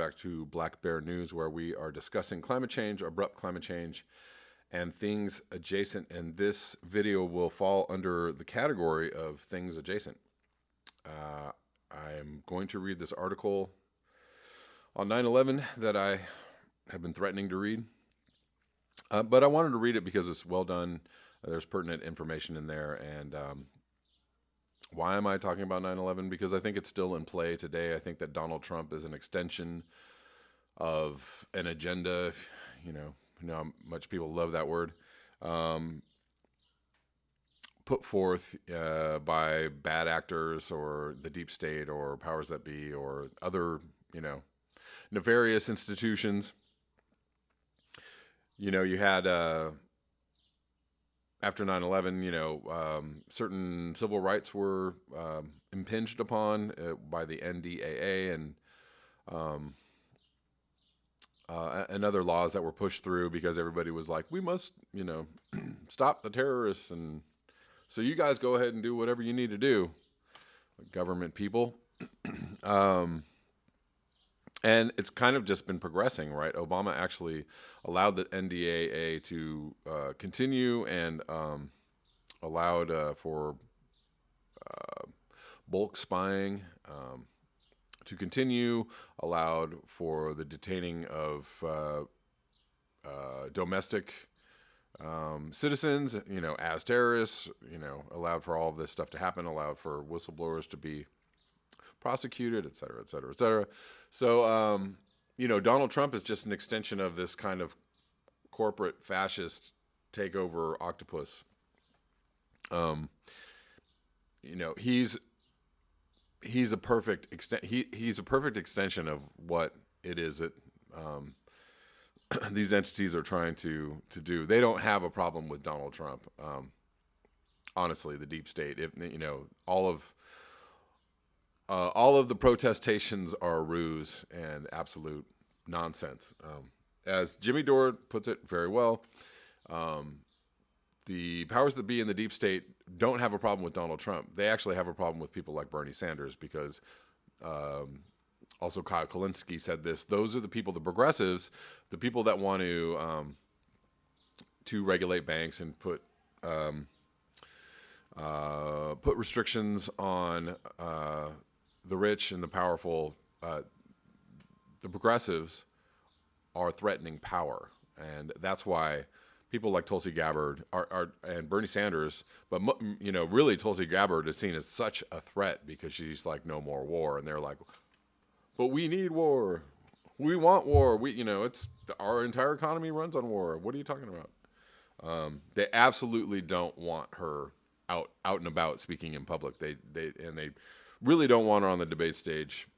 back to Black Bear News, where we are discussing climate change, abrupt climate change, and things adjacent. And this video will fall under the category of things adjacent. I'm going to read this article on 9/11 that I have been threatening to read. But I wanted to read it because it's well done. There's pertinent information in there. And why am I talking about 9/11? Because I think it's still in play today. I think that Donald Trump is an extension of an agenda. You know how much people love that word. Put forth by bad actors or the deep state or powers that be or other, nefarious institutions. You had, after 9/11, certain civil rights were impinged upon by the NDAA and other laws that were pushed through because everybody was like, we must, stop the terrorists. And so you guys go ahead and do whatever you need to do, government people. And it's kind of just been progressing, right? Obama actually allowed the NDAA to continue and allowed for bulk spying to continue, allowed for the detaining of domestic citizens, as terrorists, allowed for all of this stuff to happen, allowed for whistleblowers to be prosecuted, et cetera, et cetera, et cetera. So, Donald Trump is just an extension of this kind of corporate fascist takeover octopus. He's a perfect he's a perfect extension of what it is that these entities are trying to do. They don't have a problem with Donald Trump. Honestly, the deep state, if all of the protestations are a ruse and absolute nonsense. As Jimmy Dore puts it very well, the powers that be in the deep state don't have a problem with Donald Trump. They actually have a problem with people like Bernie Sanders because also Kyle Kulinski said this. Those are the people, the progressives, the people that want to regulate banks and put restrictions on the rich and the powerful. The progressives are threatening power, and that's why people like Tulsi Gabbard are and Bernie Sanders, but really Tulsi Gabbard is seen as such a threat because she's like, no more war, and they're like, but we need war, we want war, it's our entire economy runs on war. What are you talking about? They absolutely don't want her out and about speaking in public. They really don't want her on the debate stage.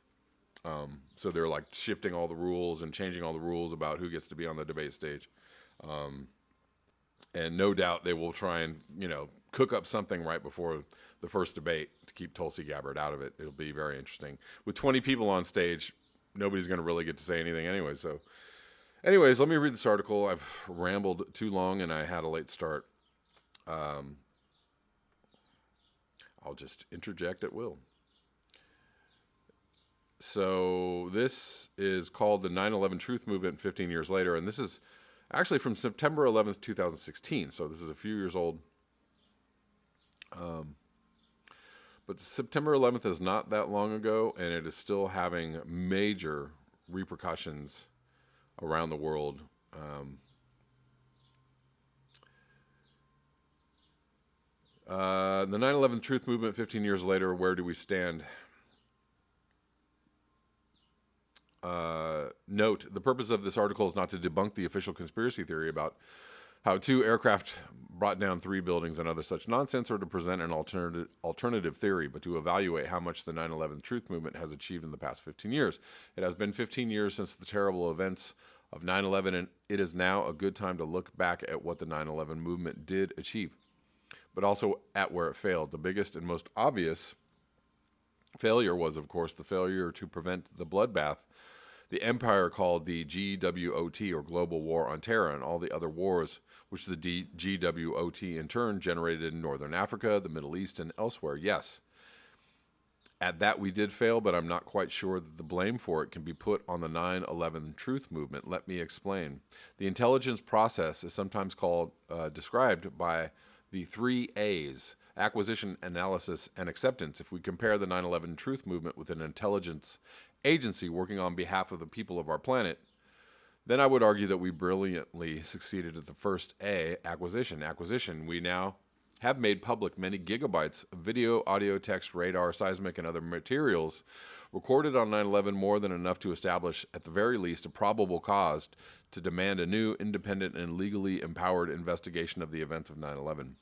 So they're like shifting all the rules and changing all the rules about who gets to be on the debate stage. And no doubt they will try and, cook up something right before the first debate to keep Tulsi Gabbard out of it. It'll be very interesting. With 20 people on stage, nobody's going to really get to say anything anyway. So anyways, let me read this article. I've rambled too long and I had a late start. I'll just interject at will. So this is called the 9/11 Truth Movement 15 years later, and this is actually from September 11th, 2016, so this is a few years old. But September 11th is not that long ago, and it is still having major repercussions around the world. The 9/11 Truth Movement 15 years later, where do we stand? Note, the purpose of this article is not to debunk the official conspiracy theory about how 2 aircraft brought down 3 buildings and other such nonsense, or to present an alternative theory, but to evaluate how much the 9/11 Truth Movement has achieved in the past 15 years. It has been 15 years since the terrible events of 9/11, and it is now a good time to look back at what the 9/11 movement did achieve, but also at where it failed. The biggest and most obvious failure was, of course, the failure to prevent the bloodbath the empire called the GWOT, or Global War on Terror, and all the other wars which the GWOT in turn generated in Northern Africa, the Middle East, and elsewhere. Yes, At that, we did fail, but I'm not quite sure that the blame for it can be put on the 9/11 truth movement. Let me explain. The intelligence process is sometimes described by the 3 A's: acquisition, analysis, and acceptance. If we compare the 9/11 truth movement with an intelligence agency working on behalf of the people of our planet, then I would argue that we brilliantly succeeded at the first A, acquisition. Acquisition, we now have made public many gigabytes of video, audio, text, radar, seismic, and other materials recorded on 9/11, more than enough to establish, at the very least, a probable cause to demand a new, independent, and legally empowered investigation of the events of 9/11.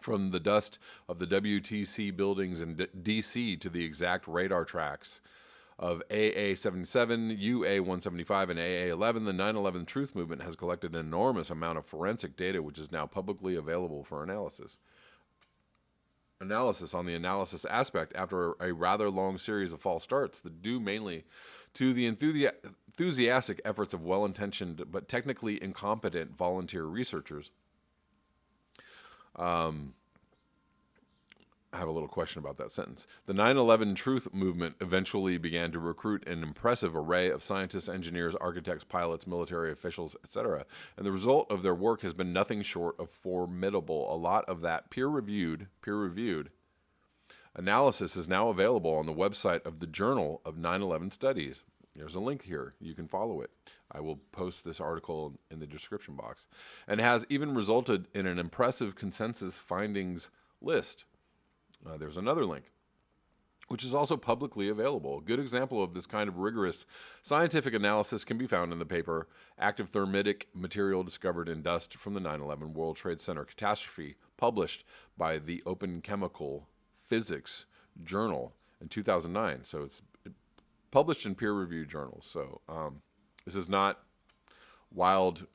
From the dust of the WTC buildings in D.C. to the exact radar tracks of AA-77, UA-175, and AA-11, the 9/11 Truth Movement has collected an enormous amount of forensic data, which is now publicly available for analysis. Analysis on the analysis aspect, after a rather long series of false starts that due mainly to the enthusiastic efforts of well-intentioned but technically incompetent volunteer researchers. I have a little question about that sentence. The 9/11 Truth Movement eventually began to recruit an impressive array of scientists, engineers, architects, pilots, military officials, etc. And the result of their work has been nothing short of formidable. A lot of that peer-reviewed analysis is now available on the website of the Journal of 9/11 Studies. There's a link here. You can follow it. I will post this article in the description box. And has even resulted in an impressive consensus findings list. There's another link, which is also publicly available. A good example of this kind of rigorous scientific analysis can be found in the paper Active Thermitic Material Discovered in Dust from the 9/11 World Trade Center Catastrophe, published by the Open Chemical Physics Journal in 2009. So it's published in peer-reviewed journals. So this is not wild.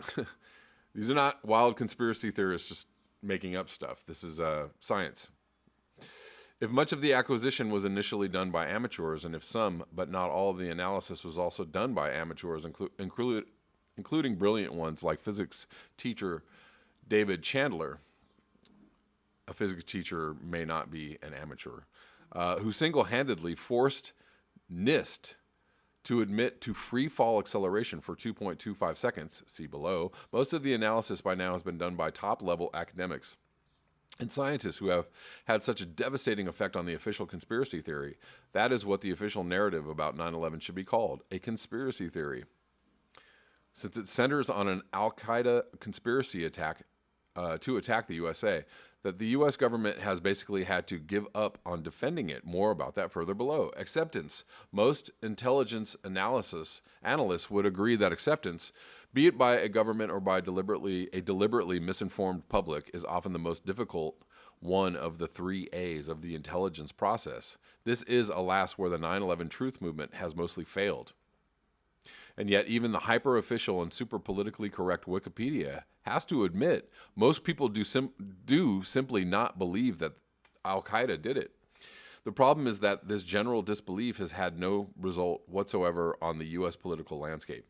These are not wild conspiracy theorists just making up stuff. This is science. If much of the acquisition was initially done by amateurs, and if some, but not all of the analysis was also done by amateurs, including brilliant ones like physics teacher David Chandler, a physics teacher may not be an amateur, who single-handedly forced NIST to admit to free fall acceleration for 2.25 seconds, see below, most of the analysis by now has been done by top-level academics and scientists who have had such a devastating effect on the official conspiracy theory. That is what the official narrative about 9/11 should be called, a conspiracy theory. Since it centers on an al-Qaeda conspiracy attack to attack the USA, that the U.S. government has basically had to give up on defending it. More about that further below. Acceptance. Most intelligence analysts would agree that acceptance, be it by a government or by a deliberately misinformed public, is often the most difficult one of the 3 A's of the intelligence process. This is, alas, where the 9/11 Truth Movement has mostly failed. And yet even the hyper-official and super politically correct Wikipedia has to admit most people do simply not believe that al-Qaeda did it. The problem is that this general disbelief has had no result whatsoever on the U.S. political landscape.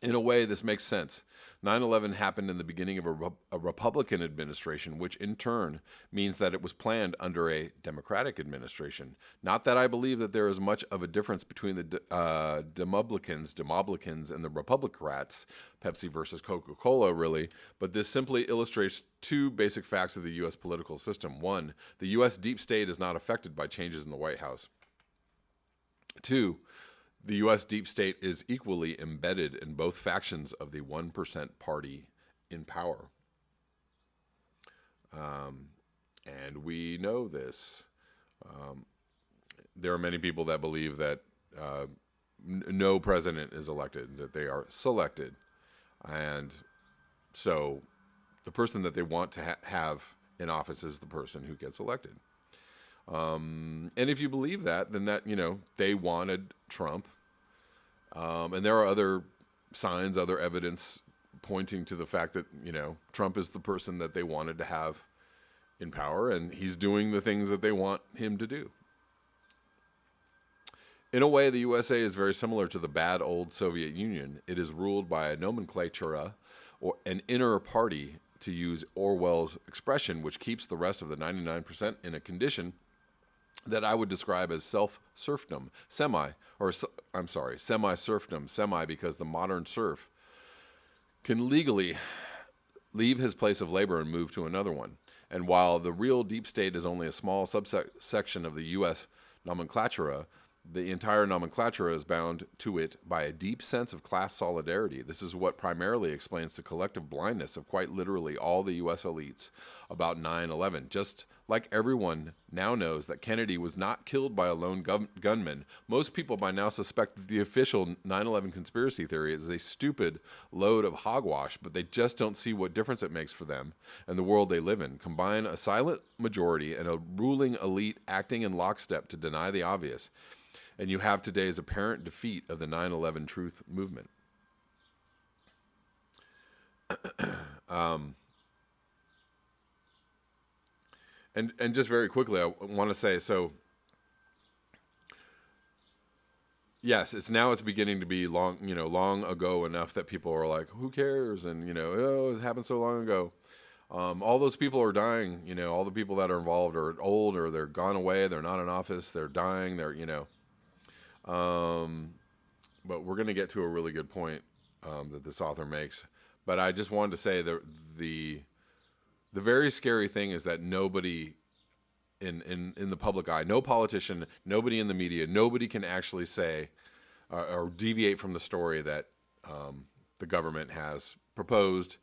In a way, this makes sense. 9/11 happened in the beginning of a Republican administration, which in turn means that it was planned under a Democratic administration. Not that I believe that there is much of a difference between the Demoblicans, and the Republicrats, Pepsi versus Coca-Cola, really, but this simply illustrates two basic facts of the U.S. political system. One, the U.S. deep state is not affected by changes in the White House. Two, the U.S. deep state is equally embedded in both factions of the 1% party in power. And we know this. There are many people that believe that no president is elected, that they are selected. And so the person that they want to have in office is the person who gets elected. And if you believe that, then that, they wanted Trump. And there are other signs, other evidence pointing to the fact that, Trump is the person that they wanted to have in power, and he's doing the things that they want him to do. In a way, the USA is very similar to the bad old Soviet Union. It is ruled by a nomenclature, or an inner party, to use Orwell's expression, which keeps the rest of the 99% in a condition that I would describe as self-serfdom, semi-serfdom, because the modern serf can legally leave his place of labor and move to another one. And while the real deep state is only a small subsection of the U.S. nomenclature, the entire nomenclature is bound to it by a deep sense of class solidarity. This is what primarily explains the collective blindness of quite literally all the U.S. elites about 9/11. Just like everyone now knows that Kennedy was not killed by a lone gunman, most people by now suspect that the official 9/11 conspiracy theory is a stupid load of hogwash, but they just don't see what difference it makes for them and the world they live in. Combine a silent majority and a ruling elite acting in lockstep to deny the obvious, and you have today's apparent defeat of the 9/11 truth movement. And just very quickly, I want to say, so yes, it's beginning to be long ago enough that people are like, who cares? And oh, it happened so long ago. All those people are dying. All the people that are involved are old, or they're gone away. They're not in office. They're dying. But we're going to get to a really good point that this author makes. But I just wanted to say that the very scary thing is that nobody in the public eye, no politician, nobody in the media, nobody can actually say or deviate from the story that the government has proposed.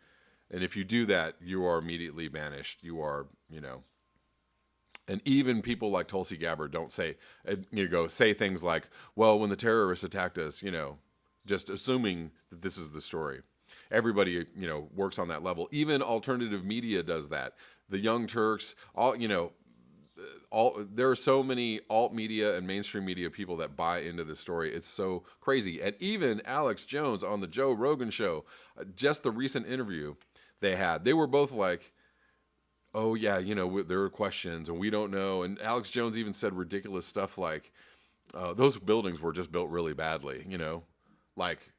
And if you do that, you are immediately banished. You are, and even people like Tulsi Gabbard don't say things like, well, when the terrorists attacked us, just assuming that this is the story. Everybody, works on that level. Even alternative media does that. The Young Turks, there are so many alt media and mainstream media people that buy into this story. It's so crazy. And even Alex Jones on the Joe Rogan show, just the recent interview they were both like, oh yeah, there are questions and we don't know. And Alex Jones even said ridiculous stuff like, those buildings were just built really badly, like,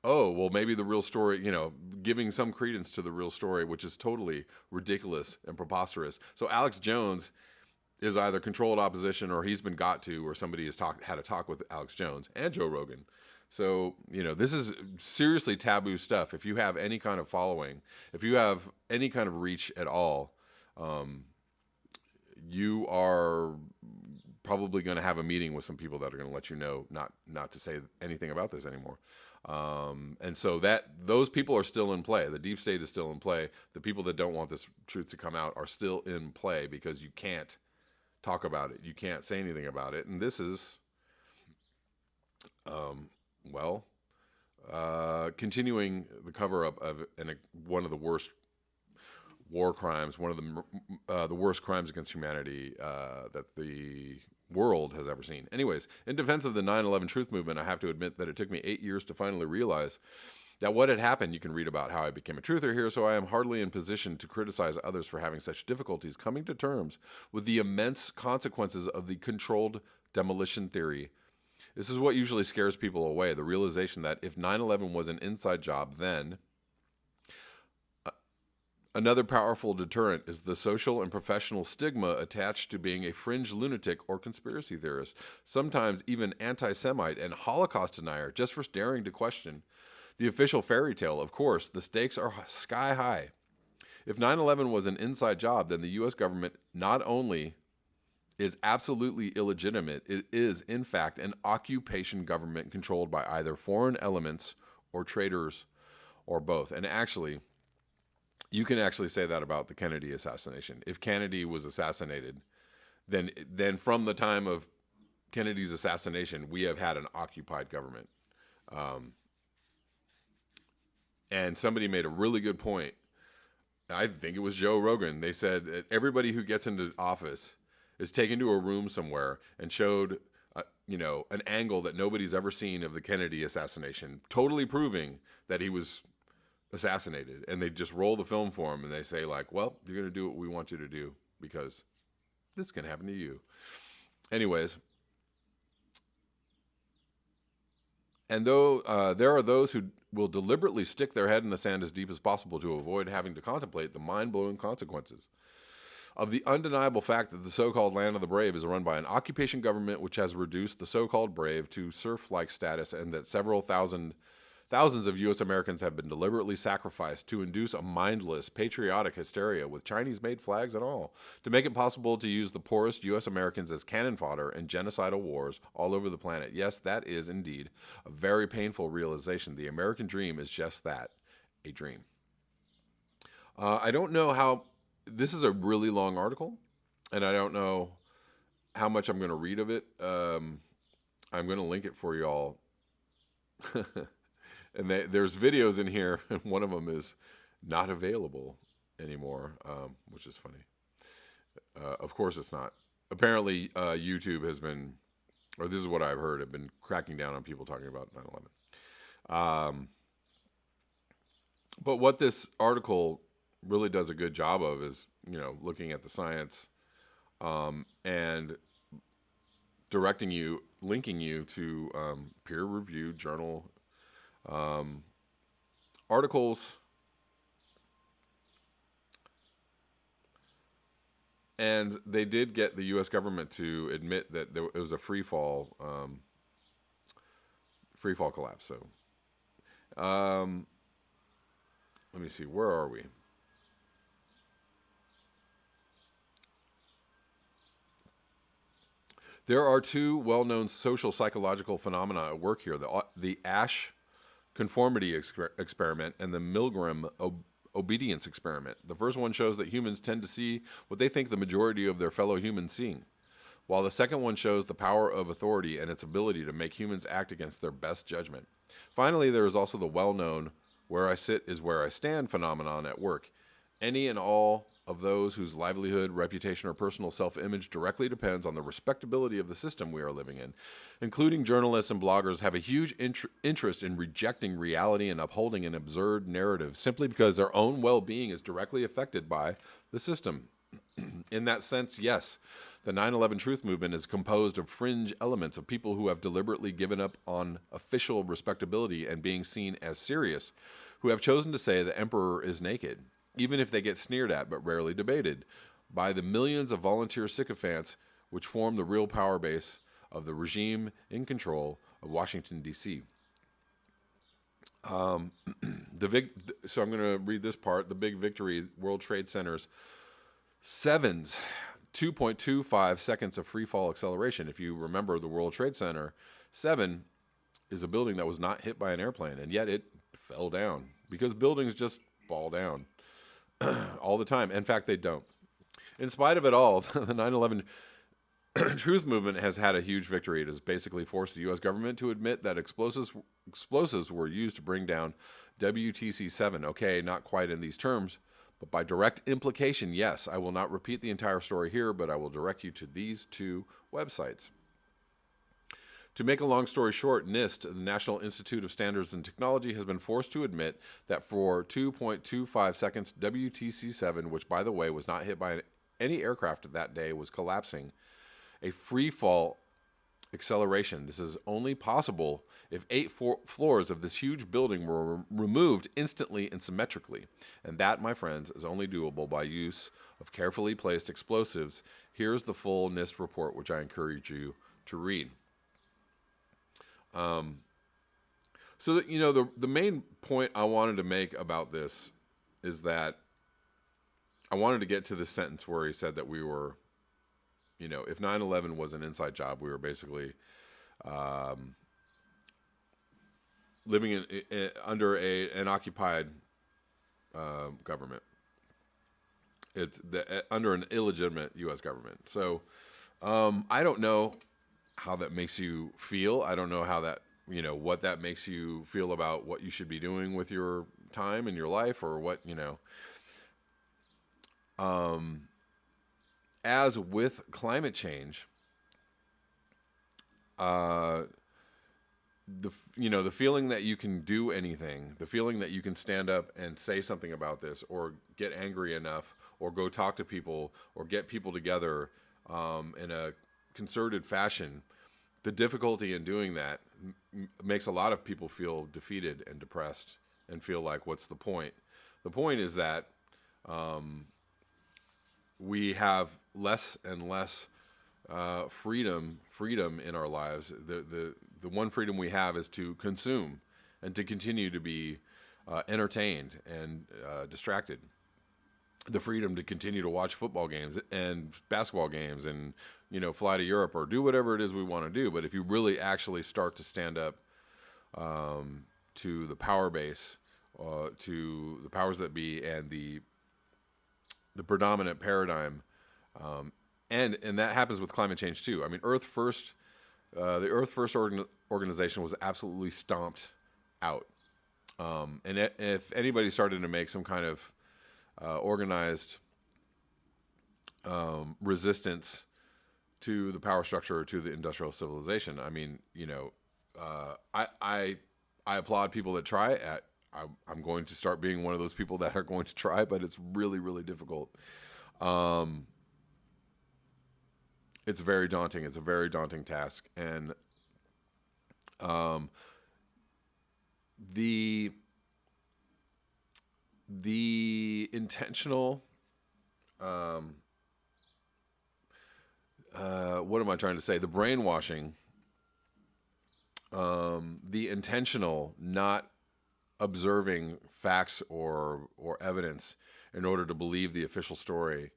oh, well, maybe the real story, giving some credence to the real story, which is totally ridiculous and preposterous. So Alex Jones is either controlled opposition, or he's been got to, or somebody has had a talk with Alex Jones and Joe Rogan. So, this is seriously taboo stuff. If you have any kind of following, if you have any kind of reach at all, you are probably going to have a meeting with some people that are going to let you know not to say anything about this anymore. And so those people are still in play. The deep state is still in play. The people that don't want this truth to come out are still in play because you can't talk about it. You can't say anything about it. And this is, continuing the cover-up of one of the worst war crimes, one of the worst crimes against humanity that the world has ever seen. Anyways, in defense of the 9/11 truth movement, I have to admit that it took me 8 years to finally realize that what had happened. You can read about how I became a truther here, so I am hardly in position to criticize others for having such difficulties coming to terms with the immense consequences of the controlled demolition theory. This is what usually scares people away, the realization that if 9/11 was an inside job, then another powerful deterrent is the social and professional stigma attached to being a fringe lunatic or conspiracy theorist, sometimes even anti-Semite and Holocaust denier, just for daring to question the official fairy tale. Of course, the stakes are sky high. If 9/11 was an inside job, then the U.S. government not only is absolutely illegitimate, it is, in fact, an occupation government controlled by either foreign elements or traitors or both. And actually, you can actually say that about the Kennedy assassination. If Kennedy was assassinated, then from the time of Kennedy's assassination, we have had an occupied government. And somebody made a really good point. I think it was Joe Rogan. They said that everybody who gets into office is taken to a room somewhere and showed, an angle that nobody's ever seen of the Kennedy assassination, totally proving that he was assassinated. And they just roll the film for him and they say, like, well, you're going to do what we want you to do because this can happen to you. Anyways, and though there are those who will deliberately stick their head in the sand as deep as possible to avoid having to contemplate the mind-blowing consequences of the undeniable fact that the so-called land of the brave is run by an occupation government which has reduced the so-called brave to serf-like status, and that thousands of U.S. Americans have been deliberately sacrificed to induce a mindless, patriotic hysteria with Chinese-made flags and all, to make it possible to use the poorest U.S. Americans as cannon fodder in genocidal wars all over the planet. Yes, that is indeed a very painful realization. The American dream is just that, a dream. I don't know how... This is a really long article, and I don't know how much I'm going to read of it. I'm going to link it for you all. And there's videos in here, and one of them is not available anymore, which is funny. Of course it's not. Apparently, YouTube has been, or this is what I've heard, have been cracking down on people talking about 9/11. But what this article really does a good job of is, looking at the science and directing you, linking you to peer-reviewed journal articles, and they did get the U.S. government to admit that it was a free fall collapse. So, let me see, where are we? There are two well-known social psychological phenomena at work here: the Asch conformity experiment and the Milgram obedience experiment. The first one shows that humans tend to see what they think the majority of their fellow humans seeing, while the second one shows the power of authority and its ability to make humans act against their best judgment. Finally, there is also the well-known "where I sit is where I stand" phenomenon at work. Any and all of those whose livelihood, reputation, or personal self-image directly depends on the respectability of the system we are living in, including journalists and bloggers, have a huge interest in rejecting reality and upholding an absurd narrative simply because their own well-being is directly affected by the system. In that sense, yes, the 9/11 truth movement is composed of fringe elements of people who have deliberately given up on official respectability and being seen as serious, who have chosen to say the emperor is naked, even if they get sneered at but rarely debated, by the millions of volunteer sycophants which form the real power base of the regime in control of Washington, D.C. So I'm going to read this part. The big victory, World Trade Center's 2.25 seconds of free fall acceleration. If you remember the World Trade Center, 7 is a building that was not hit by an airplane, and yet it fell down because buildings just fall down all the time. In fact, they don't. In spite of it all, the 9/11 truth movement has had a huge victory. It has basically forced the U.S. government to admit that explosives were used to bring down WTC-7. Okay, not quite in these terms, but by direct implication, yes. I will not repeat the entire story here, but I will direct you to these two websites. To make a long story short, NIST, the National Institute of Standards and Technology, has been forced to admit that for 2.25 seconds, WTC-7, which, by the way, was not hit by any aircraft that day, was collapsing. A free fall acceleration. This is only possible if 8 floors of this huge building were removed instantly and symmetrically. And that, my friends, is only doable by use of carefully placed explosives. Here's the full NIST report, which I encourage you to read. So that, the main point I wanted to make about this is that I wanted to get to this sentence where he said that we were, if 9/11 was an inside job, we were basically living under an occupied government. It's under an illegitimate U.S. government. So I don't know how that makes you feel. I don't know how that, what that makes you feel about what you should be doing with your time in your life, or what, as with climate change, the feeling that you can do anything, the feeling that you can stand up and say something about this, or get angry enough, or go talk to people, or get people together in a concerted fashion, the difficulty in doing that makes a lot of people feel defeated and depressed and feel like, what's the point? The point is that we have less and less freedom in our lives. The one freedom we have is to consume and to continue to be entertained and distracted. The freedom to continue to watch football games and basketball games and fly to Europe or do whatever it is we want to do. But if you really actually start to stand up to the power base, to the powers that be, and the predominant paradigm, and that happens with climate change too. I mean, Earth First, the Earth First organization was absolutely stomped out. And if anybody started to make some kind of organized resistance to the power structure or to the industrial civilization, I mean, I applaud people that try. I'm going to start being one of those people that are going to try, but it's really, really difficult. It's very daunting. It's a very daunting task, and the intentional what am I trying to say? The brainwashing, the intentional not observing facts or evidence in order to believe the official story,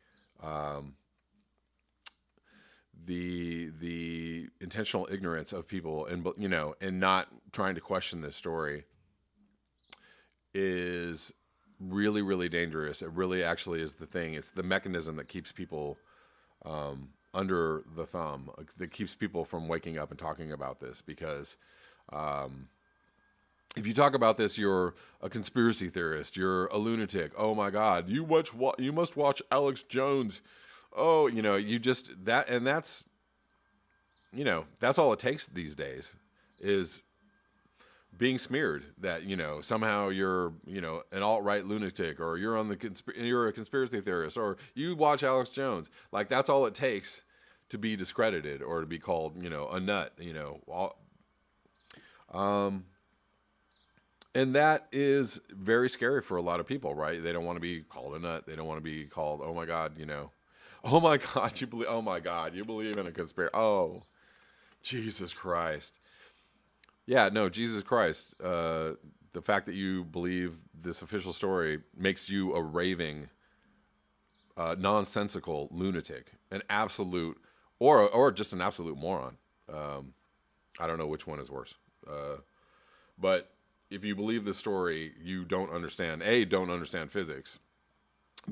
the intentional ignorance of people, and not trying to question this story is really, really dangerous. It really actually is the thing. It's the mechanism that keeps people under the thumb, that keeps people from waking up and talking about this. Because if you talk about this, you're a conspiracy theorist. You're a lunatic. Oh my God, you must watch Alex Jones. Oh, you just that, and that's all it takes these days is being smeared that somehow you're an alt-right lunatic, or you're you're a conspiracy theorist, or you watch Alex Jones. Like, that's all it takes to be discredited or to be called a nut. And that is very scary for a lot of people, right? They don't want to be called a nut. They don't want to be called, oh my God, oh my God, you believe in a conspiracy. Oh, Jesus Christ. Yeah, no, Jesus Christ. The fact that you believe this official story makes you a raving, nonsensical lunatic, an absolute, or just an absolute moron. I don't know which one is worse. But if you believe this story, you don't understand physics.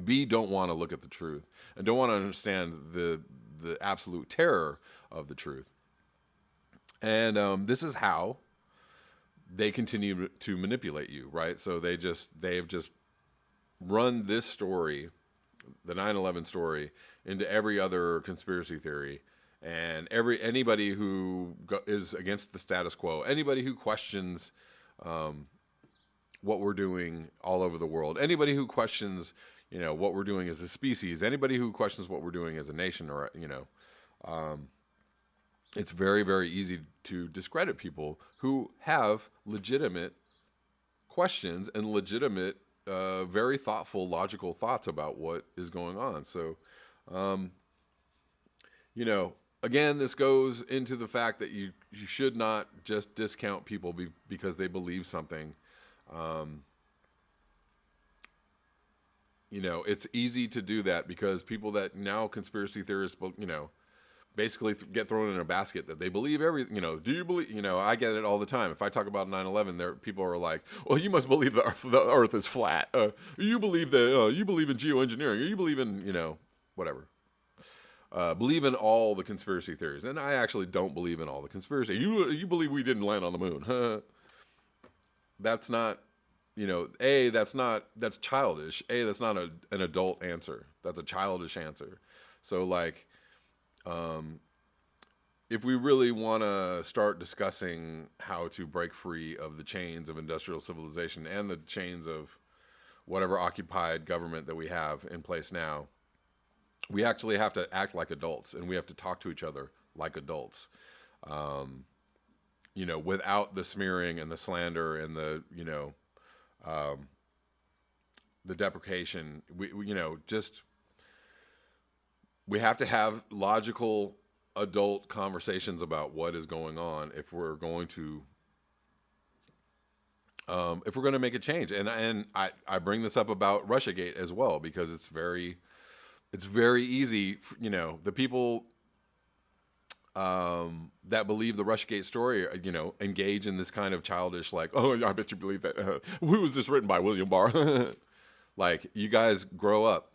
B, don't want to look at the truth, and don't want to understand the absolute terror of the truth. And this is how they continue to manipulate you, right? So they've just run this story, the 9/11 story, into every other conspiracy theory, and anybody who is against the status quo, anybody who questions what we're doing all over the world, anybody who questions what we're doing as a species, anybody who questions what we're doing as a nation, or it's very, very easy to discredit people who have legitimate questions and legitimate, very thoughtful, logical thoughts about what is going on. So, again, this goes into the fact that you should not just discount people because they believe something. It's easy to do that because people that now conspiracy theorists, basically get thrown in a basket that they believe everything. Do you believe? I get it all the time. If I talk about 9/11, people are like, "Well, you must believe the Earth is flat. You believe that? You believe in geoengineering? Or you believe in whatever? Believe in all the conspiracy theories?" And I actually don't believe in all the conspiracy. You believe we didn't land on the moon? That's not. That's childish. That's not an adult answer. That's a childish answer. So, like, if we really want to start discussing how to break free of the chains of industrial civilization and the chains of whatever occupied government that we have in place now, we actually have to act like adults, and we have to talk to each other like adults. Without the smearing and the slander and the deprecation. We just we have to have logical adult conversations about what is going on if we're going to make a change. And I bring this up about Russiagate as well, because it's very easy, the people that believe the Russiagate story, engage in this kind of childish, like, oh, I bet you believe that. Who was this written by? William Barr. Like, you guys grow up,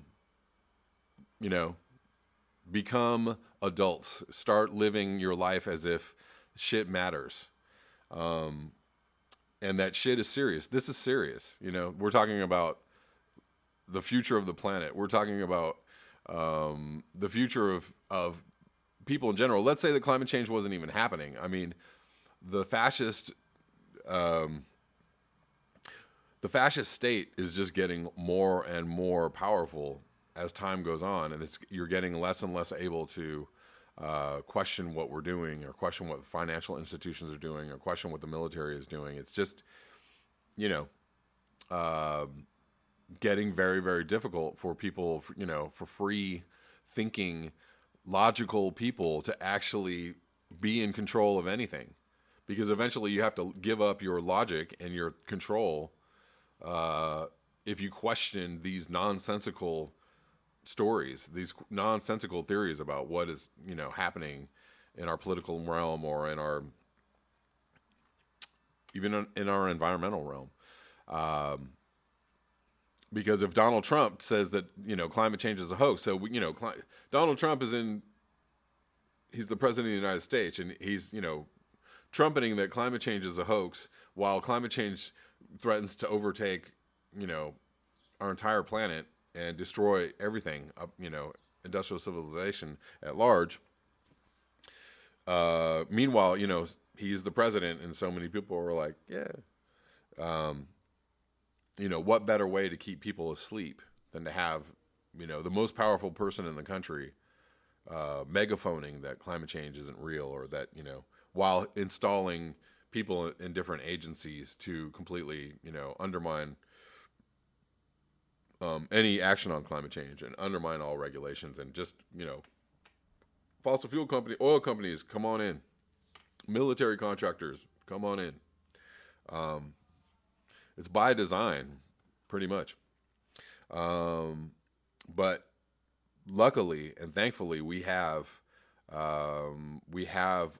become adults, start living your life as if shit matters. And that shit is serious. This is serious. We're talking about the future of the planet. We're talking about the future of people in general. Let's say that climate change wasn't even happening. I mean, the fascist state is just getting more and more powerful as time goes on, and you're getting less and less able to question what we're doing, or question what financial institutions are doing, or question what the military is doing. It's just, getting very, very difficult for people, for free thinking, logical people to actually be in control of anything, because eventually you have to give up your logic and your control if you question these nonsensical stories, these nonsensical theories about what is, happening in our political realm, or in our, even in our environmental realm. Because if Donald Trump says that, climate change is a hoax, so Donald Trump he's the president of the United States, and he's, trumpeting that climate change is a hoax, while climate change threatens to overtake, our entire planet and destroy everything, industrial civilization at large. Meanwhile, he's the president, and so many people are like, yeah. What better way to keep people asleep than to have, the most powerful person in the country megaphoning that climate change isn't real, or that, while installing people in different agencies to completely, undermine any action on climate change, and undermine all regulations, and just, fossil fuel oil companies, come on in. Military contractors, come on in. It's by design, pretty much. But luckily and thankfully, we have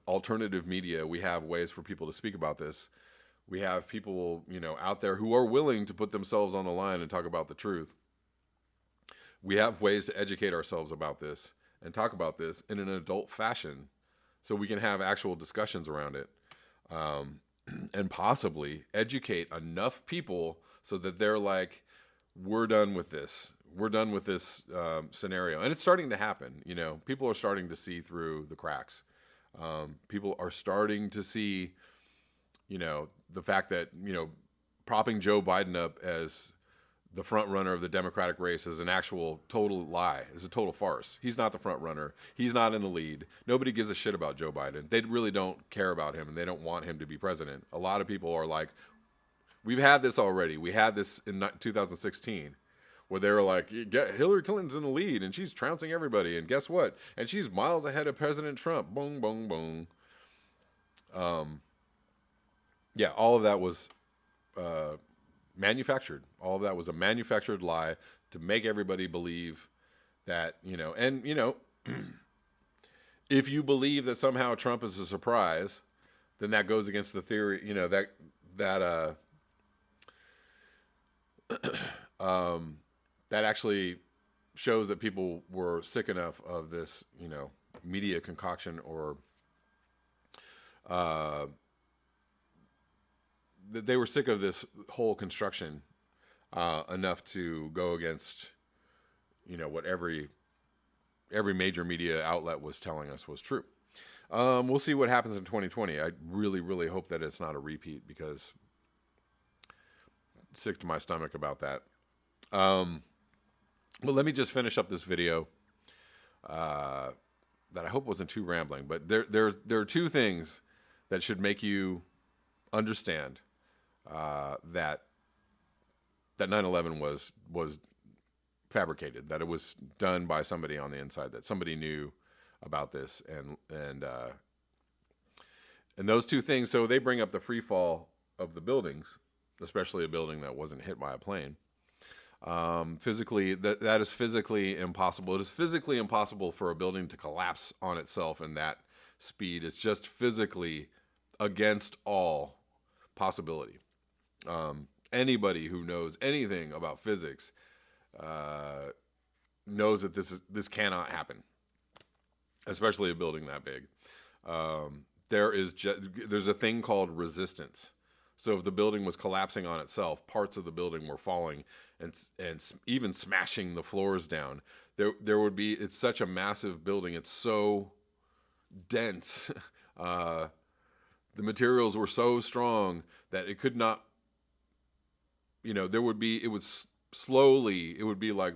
alternative media. We have ways for people to speak about this. We have people, out there who are willing to put themselves on the line and talk about the truth. We have ways to educate ourselves about this and talk about this in an adult fashion, so we can have actual discussions around it. And possibly educate enough people so that they're like, we're done with this. We're done with this scenario. And it's starting to happen. People are starting to see through the cracks. People are starting to see, the fact that, propping Joe Biden up as the front runner of the Democratic race is an actual total lie. It's a total farce. He's not the front runner. He's not in the lead. Nobody gives a shit about Joe Biden. They really don't care about him, and they don't want him to be president. A lot of people are like, we've had this already. We had this in 2016, where they were like, Hillary Clinton's in the lead, and she's trouncing everybody. And guess what? And she's miles ahead of President Trump. Boom, boom, boom. Yeah, all of that was manufactured. All of that was a manufactured lie to make everybody believe that, if you believe that somehow Trump is a surprise, then that goes against the theory, that actually shows that people were sick enough of this, media concoction, or that they were sick of this whole construction enough to go against, what every major media outlet was telling us was true. We'll see what happens in 2020. I really, really hope that it's not a repeat, because I'm sick to my stomach about that. But let me just finish up this video that I hope wasn't too rambling. But there are two things that should make you understand that 9/11 was fabricated, that it was done by somebody on the inside, that somebody knew about this, and those two things. So they bring up the free fall of the buildings, especially a building that wasn't hit by a plane. Physically, that is physically impossible. It is physically impossible for a building to collapse on itself in that speed. It's just physically against all possibility. Anybody who knows anything about physics knows that this cannot happen, especially a building that big. There's a thing called resistance. So if the building was collapsing on itself, parts of the building were falling and even smashing the floors down. There would be. It's such a massive building. It's so dense. The materials were so strong that it could not. There would be. It would slowly. It would be like,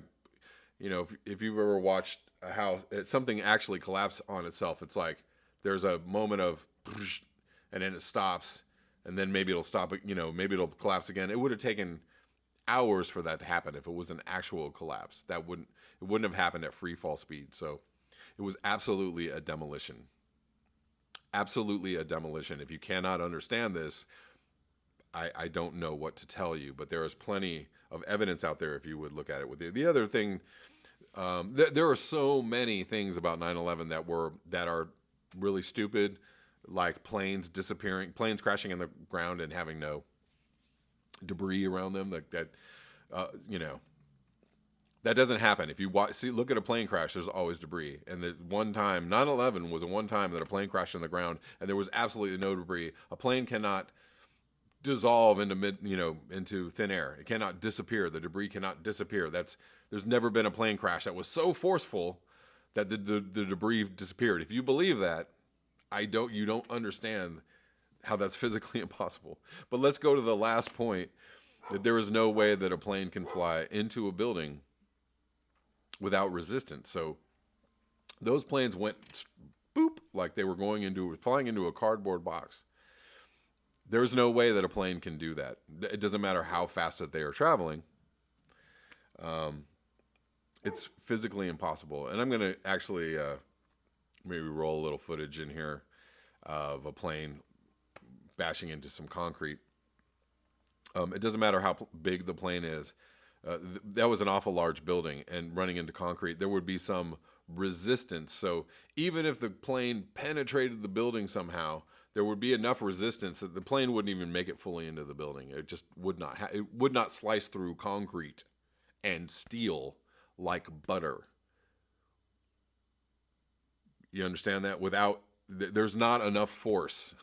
if you've ever watched a house, something actually collapse on itself. It's like there's a moment of, and then it stops, and then maybe it'll stop. Maybe it'll collapse again. It would have taken hours for that to happen if it was an actual collapse. It wouldn't have happened at free fall speed. So it was absolutely a demolition. Absolutely a demolition. If you cannot understand this, I don't know what to tell you, but there is plenty of evidence out there if you would look at it with you. The other thing, there are so many things about 9/11 that are really stupid, like planes disappearing, planes crashing in the ground and having no debris around them. That doesn't happen. If you look at a plane crash, there's always debris. And the one time, 9/11 was the one time that a plane crashed on the ground and there was absolutely no debris. A plane cannot dissolve into thin air. It cannot disappear. The debris cannot disappear. There's never been a plane crash that was so forceful that the debris disappeared. If you believe that, you don't understand how that's physically impossible. But let's go to the last point, that there is no way that a plane can fly into a building without resistance. So those planes went boop, like they were flying into a cardboard box. There's no way that a plane can do that. It doesn't matter how fast that they are traveling. It's physically impossible. And I'm going to actually maybe roll a little footage in here of a plane bashing into some concrete. It doesn't matter how big the plane is. That was an awful large building, and running into concrete, there would be some resistance. So even if the plane penetrated the building somehow, there would be enough resistance that the plane wouldn't even make it fully into the building. It just would not. It would not slice through concrete and steel like butter. You understand that? There's not enough force.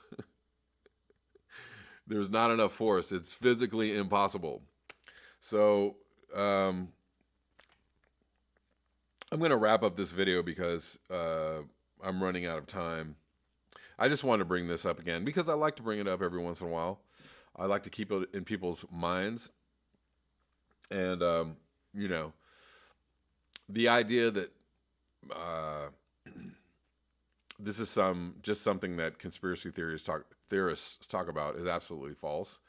There's not enough force. It's physically impossible. So I'm going to wrap up this video because I'm running out of time. I just want to bring this up again because I like to bring it up every once in a while. I like to keep it in people's minds. And, the idea that this is just something that conspiracy theorists talk about is absolutely false.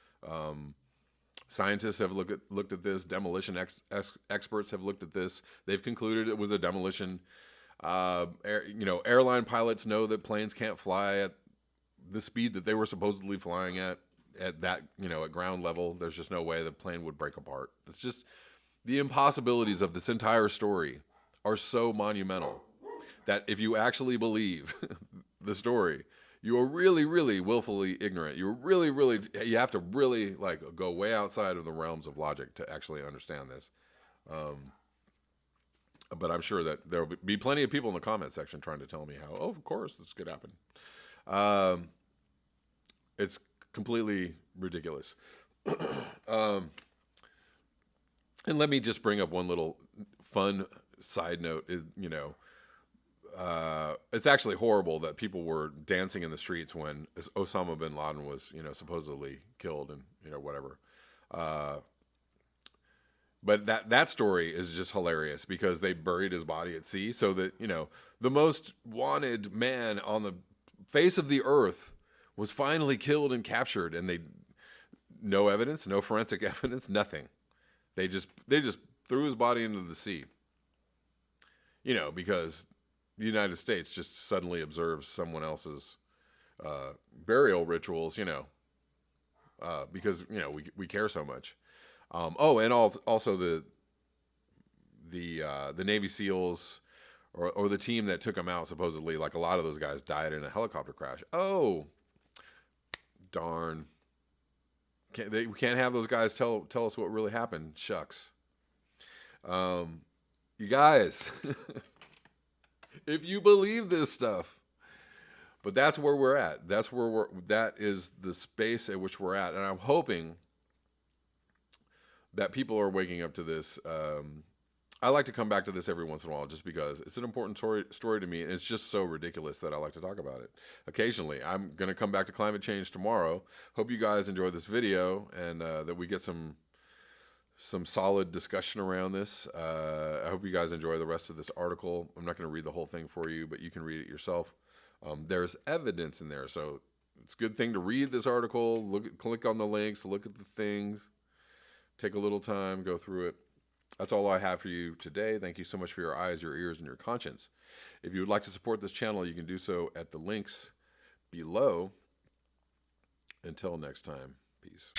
Scientists have looked at this. Demolition experts have looked at this. They've concluded it was a demolition. Airline pilots know that planes can't fly at the speed that they were supposedly flying at that, at ground level. There's just no way the plane would break apart. It's just the impossibilities of this entire story are so monumental that if you actually believe the story, you are really, really willfully ignorant. You have to really go way outside of the realms of logic to actually understand this. But I'm sure that there will be plenty of people in the comment section trying to tell me how, of course, this could happen. It's completely ridiculous. And let me just bring up one little fun side note. It's actually horrible that people were dancing in the streets when Osama bin Laden was, supposedly killed and, whatever. But that story is just hilarious because they buried his body at sea so that, the most wanted man on the face of the earth was finally killed and captured, and no evidence, no forensic evidence, nothing. They just threw his body into the sea. You know, because the United States just suddenly observes someone else's burial rituals, you know, because, you know, we care so much. And also the Navy SEALs or the team that took him out, supposedly, like a lot of those guys died in a helicopter crash. Oh, darn. We can't have those guys tell us what really happened. Shucks. You guys, if you believe this stuff, but that's where we're at. That is the space at which we're at. And I'm hoping that people are waking up to this. I like to come back to this every once in a while just because it's an important story to me, and it's just so ridiculous that I like to talk about it occasionally. I'm going to come back to climate change tomorrow. Hope you guys enjoy this video and that we get some solid discussion around this. I hope you guys enjoy the rest of this article. I'm not going to read the whole thing for you, but you can read it yourself. There's evidence in there, so it's a good thing to read this article, click on the links, look at the things, take a little time, go through it. That's all I have for you today. Thank you so much for your eyes, your ears, and your conscience. If you would like to support this channel, you can do so at the links below. Until next time, peace.